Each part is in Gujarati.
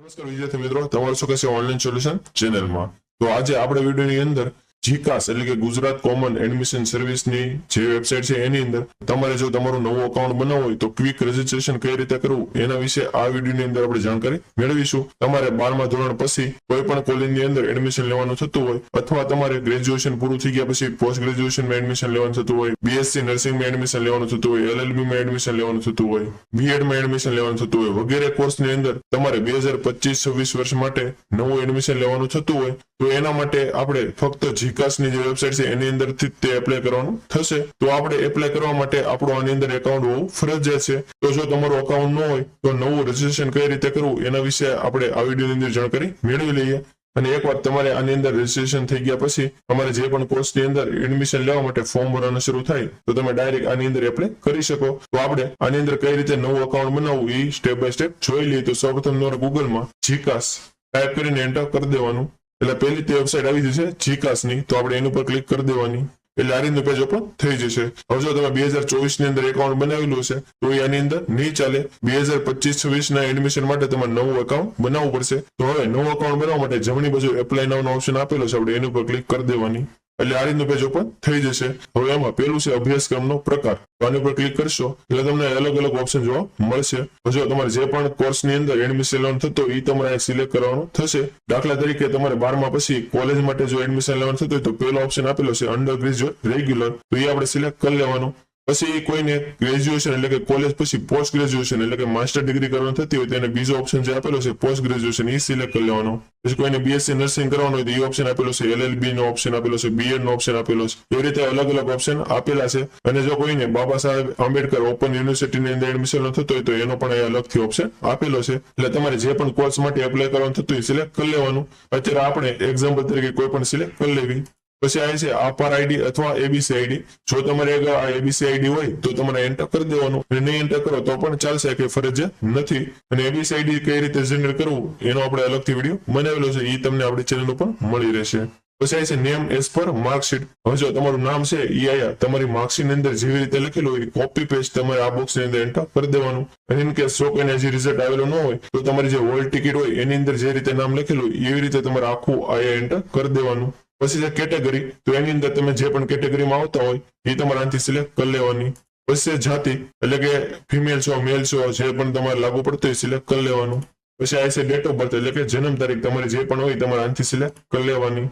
નમસ્કાર વિદ્યાર્થી મિત્રો, તમારું સ્વાગત છે ઓનલાઈન સોલ્યુશન ચેનલમાં। તો આજે આપણે વિડીયોની અંદર જીકાસ એટલે કે ગુજરાત કોમન એડમિશન સર્વિસની જે વેબસાઇટ છે એની અંદર તમારે જો તમારું નવું એકાઉન્ટ બનાવવું હોય તો ક્વિક રજીસ્ટ્રેશન કઈ રીતે કરવું એના વિશે આ વિડીયોની અંદર આપણે જાણકારી મેળવીશું। તમારે 12મા ધોરણ પછી કોઈ પણ કોલેજની અંદર એડમિશન લેવાનું થતું હોય અથવા તમારે ગ્રેજ્યુએશન પૂરું થઈ ગયા પછી પોસ્ટ ગ્રેજ્યુએશનમાં એડમિશન લેવાનું થતું હોય, બીએસસી નર્સિંગમાં એડમિશન લેવાનું થતું હોય, એલએલબીમાં એડમિશન લેવાનું થતું હોય, બીએડમાં એડમિશન લેવાનું થતું હોય વગેરે કોર્સની અંદર તમારે 2025-26 વર્ષ માટે નવું એડમિશન લેવાનું થતું હોય તો એના માટે આપણે ફક્ત જીકાસની જે વેબસાઇટ છે એની અંદરથી તે એપ્લાય કરવાનું થશે। તો આપણે એપ્લાય કરવા માટે આપણું આની અંદર એકાઉન્ટ હોવું ફરજિયાત છે। તો જો તમારું એકાઉન્ટ ન હોય તો નવું રજીસ્ટ્રેશન કઈ રીતે કરવું એના વિશે આપણે આ વિડીયોની અંદર જાણકારી મેળવી લઈએ। અને એકવાર તમારે આની અંદર રજીસ્ટ્રેશન થઈ ગયા પછી તમારે જે પણ કોર્સની અંદર એડમિશન લેવા માટે ફોર્મ ભરવાનું શરૂ થાય તો તમે ડાયરેક્ટ આની અંદર એપ્લાય કરી શકો। તો આપણે આની અંદર કઈ રીતે નવું એકાઉન્ટ બનાવવું એ સ્ટેપ બાય સ્ટેપ જોઈ લઈએ। તો સૌપ્રથમ તમારે ગૂગલમાં જીકાસ ટાઈપ કરીને એન્ટર કરી દેવાનું એટલે પહેલી તે વેબસાઇટ આવી જશે જીકાસની। તો આપણે એની ઉપર ક્લિક કરી દેવાની એટલે આ રીતનું પેજ ઓપન થઈ જશે। હવે જો તમે 2024 ની અંદર એકાઉન્ટ બનાવેલું છે તો આની અંદર નહીં ચાલે, 2025-26 ના એડમિશન માટે તમારે નવું એકાઉન્ટ બનાવવું પડશે। તો હવે નવું એકાઉન્ટ બનાવવા માટે જમણી બાજુ એપ્લાય નાઉનો ઓપ્શન આપેલો છે, આપણે એની ઉપર ક્લિક કરી દેવાની એટલે આ રીતનું પેજ ઓપન થઈ જશે। હવે એમાં પેલું છે અભ્યાસક્રમનો પ્રકાર, તો આની ઉપર ક્લિક કરશો એટલે તમને અલગ અલગ ઓપ્શન જોવા મળશે। જો તમારે જે પણ કોર્સની અંદર એડમિશન લેવાનું થતો એ તમારે સિલેક્ટ કરવાનું થશે। દાખલા તરીકે તમારે 12મા પછી કોલેજ માટે જો એડમિશન લેવાનું થતું હોય તો પેલો ઓપ્શન આપેલો છે અંડર ગ્રેજ્યુએટ રેગ્યુલર, તો એ આપણે સિલેક્ટ કરી લેવાનું। પછી કોઈને ગ્રેજ્યુએશન એટલે કે કોલેજ પછી પોસ્ટ ગ્રેજ્યુએશન એટલે કે માસ્ટર ડિગ્રી કરવાની થતી હોય તો એને બીજો ઓપ્શન જે આપેલો છે પોસ્ટ ગ્રેજ્યુએશન એ સિલેક્ટ કરી લેવાનો। પછી કોઈને બીએસસી નર્સિંગ કરવાનું હોય તો એ ઓપ્શન આપેલો છે, એલએલબી નો ઓપ્શન આપેલો છે, બીએડ નો ઓપ્શન આપેલો છે, એ રીતે અલગ અલગ ઓપ્શન આપેલા છે। અને જો કોઈને બાબા સાહેબ આંબેડકર ઓપન યુનિવર્સિટીની અંદર એડમિશન થતું હોય તો એનો પણ અલગથી ઓપ્શન આપેલો છે। એટલે તમારે જે પણ કોર્સ માટે એપ્લાય કરવાનું થતું હોય સિલેક્ટ કરી લેવાનું। અત્યારે આપણે એક્ઝામ્પલ તરીકે કોઈ પણ સિલેક્ટ કરી લેવી। પછી આ છે આપાર આઈડી અથવા એબીસી આઈડી, જો તમારે આ એબીસી આઈડી હોય તો તમારે એન્ટર કરી દેવાનું, અને નહીં એન્ટર કરો તો પણ ચાલશે, કે ફરજિયાત નથી। અને એબીસી આઈડી કઈ રીતે જનરેટ કરવું એનો આપણે અલગથી વિડીયો બનાવેલો છે, એ તમને આપણી ચેનલ ઉપર મળી રહેશે। પછી આ છે નેમ એઝ પર માર્કશીટ, હવે જો તમારું નામ છે એ આયા તમારી માર્કશીટની અંદર જેવી રીતે લખેલું હોય કોપી પેસ્ટ તમારે આ બોક્સની અંદર એન્ટર કરી દેવાનું। અને ઇન કેસ જો કોઈને હજી રિઝલ્ટ આવેલો ન હોય તો તમારી જે હોલ ટિકિટ હોય એની અંદર જે રીતે નામ લખેલું હોય એવી રીતે તમારે આખું આયા એન્ટર કરી દેવાનું। પછી છે કેટેગરી, તો એની અંદર તમે જે પણ કેટેગરીમાં આવતા હોય એ તમારે આનાથી સિલેક્ટ કરી લેવાની। પછી જાતિ એટલે કે ફિમેલ છો મેલ છો જે પણ તમારે લાગુ પડતું હોય સિલેક્ટ કરી લેવાનું। પછી આ છે ડેટ ઓફ બર્થ એટલે કે જન્મ તારીખ તમારી જે પણ હોય તમારે આનાથી સિલેક્ટ કરી લેવાની।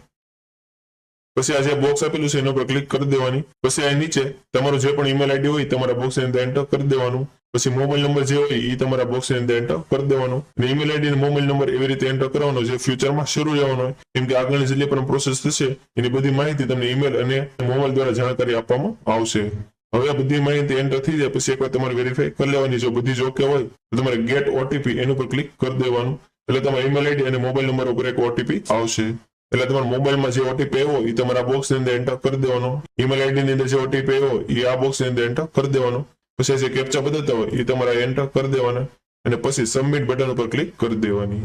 પછી આ જે બોક્સ આપેલું છે એના પર ક્લિક કરી દેવાની। પછી આ નીચે તમારું જે પણ ઈમેલ આઈડી હોય તમારા બોક્સની અંદર એન્ટર કરી દેવાનું। પછી મોબાઈલ નંબર જે હોય એ તમારા બોક્સની અંદર એન્ટર કરી દેવાનો। ઈમેલ આઈડી અને મોબાઈલ નંબર એવી રીતે એન્ટર કરવાનો જે ફ્યુચરમાં શરૂ રહેવાનો હોય, કેમ કે આગળની જેટલી પણ પ્રોસેસ થશે એની બધી માહિતી તમને ઈમેલ અને મોબાઈલ દ્વારા જાણકારી આપવામાં આવશે। હવે આ બધી માહિતી એન્ટર થઈ જાય પછી એકવાર તમારે વેરીફાઈ કરી લેવાની, જો બધી જ ઓકે હોય તો તમારે ગેટ ઓટીપી એની ઉપર ક્લિક કરી દેવાનું એટલે તમારા ઈમેલ આઈડી અને મોબાઈલ નંબર ઉપર એક ઓટીપી આવશે। એટલે તમારા મોબાઈલમાં જે ઓટીપી આવ્યો એ તમારા બોક્સની અંદર એન્ટર કરી દેવાનો, ઈમેલ આઈડીની અંદર જે ઓટીપી આવ્યો એ આ બોક્સની અંદર એન્ટર કરી દેવાનો। પછી જે કેપ્ચા બતાવતા હોય એ તમારે એન્ટર કરી દેવાના અને પછી સબમિટ બટન ઉપર ક્લિક કરી દેવાની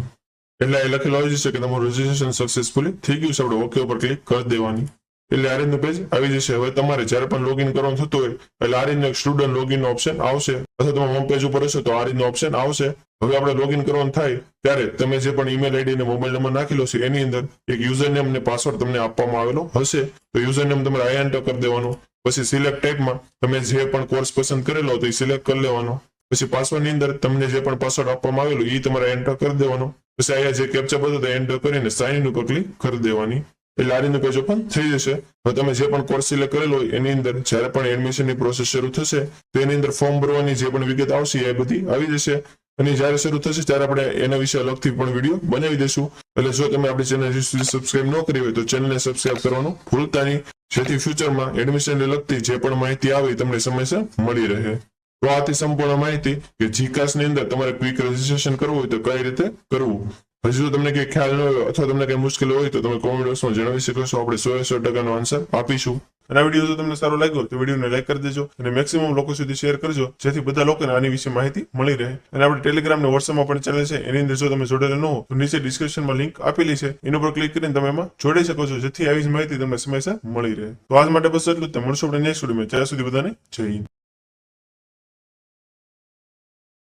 એટલે એ લખેલું આવી જશે કે તમારું રજીસ્ટ્રેશન સક્સેસફુલી થઈ ગયું છે, આપણે ઓકે ઉપર ક્લિક કરી દેવાની એટલે આ રીતનું પેજ આવી જશે। હવે તમારે જ્યારે પણ લોગિન કરવાનું થતું હોય એટલે આ રીતનું સ્ટુડન્ટ લોગિન ઓપ્શન આવશે, અથવા તમે હોમ પેજ ઉપર હશો તો આ રીતનું ઓપ્શન આવશે। હવે આપણે લોગિન કરવાનું થાય ત્યારે તમે જે પણ ઈમેલ આઈડી અને મોબાઈલ નંબર નાખેલો છે એની અંદર એક યુઝર નેમ અને પાસવર્ડ તમને આપવામાં આવેલો હશે, તો યુઝર નેમ તમારે આ એન્ટર કરી દેવાનું। પછી સિલેક્ટ ટાઈપમાં તમે જે પણ કોર્સ પસંદ કરેલો તો એ સિલેક્ટ કરી લેવાનો। પછી પાસવર્ડની અંદર તમને જે પણ પાસવર્ડ આપવામાં આવેલો એ તમારે એન્ટર કરી દેવાનો। પછી અહીંયા જે કેપ્ચા બધું એન્ટર કરીને સાઇન ઇન ઉપર ક્લિક કરી દેવાની એટલે આ રીતનું પેજ ઓપન થઈ જશે। હવે તમે જે પણ કોર્સ સિલેક્ટ કરેલો હોય એની અંદર જ્યારે પણ એડમિશનની પ્રોસેસ શરૂ થશે તો એની અંદર ફોર્મ ભરવાની જે પણ વિગત આવશે એ બધી આવી જશે, અને જ્યારે શરૂ થશે ત્યારે આપણે એના વિશે અલગથી પણ વિડીયો બનાવી દઈશું। એટલે જો તમે આપણી ચેનલ હજી સુધી સબસ્ક્રાઇબ ન કરી હોય તો ચેનલને સબસ્ક્રાઇબ કરવાનું ભૂલતા નહીં, જેથી ફ્યુચરમાં એડમિશનને લગતી જે પણ માહિતી આવે તમને સમયસર મળી રહે। તો આથી સંપૂર્ણ માહિતી કે જીકાસની અંદર તમારે ક્વિક રજીસ્ટ્રેશન કરવું હોય તો કઈ રીતે કરવું। હજી જો તમને કંઈ ખ્યાલ ન હોય અથવા તમને કંઈ મુશ્કેલી હોય તો તમે કોમેન્ટ બોક્સમાં જણાવી શકો છો, આપણે 100% આન્સર આપીશું। અને આ વિડીયો જો તમને સારો લાગ્યો તો વિડીયોને લાઈક કરી દેજો અને મેક્સિમમ લોકો સુધી શેર કરજો, જેથી બધા લોકોને આની વિશે માહિતી મળી રહે। અને આપણે ટેલિગ્રામ અને વોટ્સએપમાં પણ ચેનલ છે એની અંદર જો તમે જોડેલા ન હો તો નીચે ડિસ્ક્રિપ્શનમાં લિંક આપેલી છે એના પર ક્લિક કરીને તમે એમાં જોડાઈ શકો છો, જેથી આવી જ માહિતી તમને સમયસર મળી રહે। તો આજ માટે બસ એટલું જ, મળશું આપણે નેક્સ્ટ વિડીયોમાં, ત્યાં સુધી બધાને જય હિન્દ।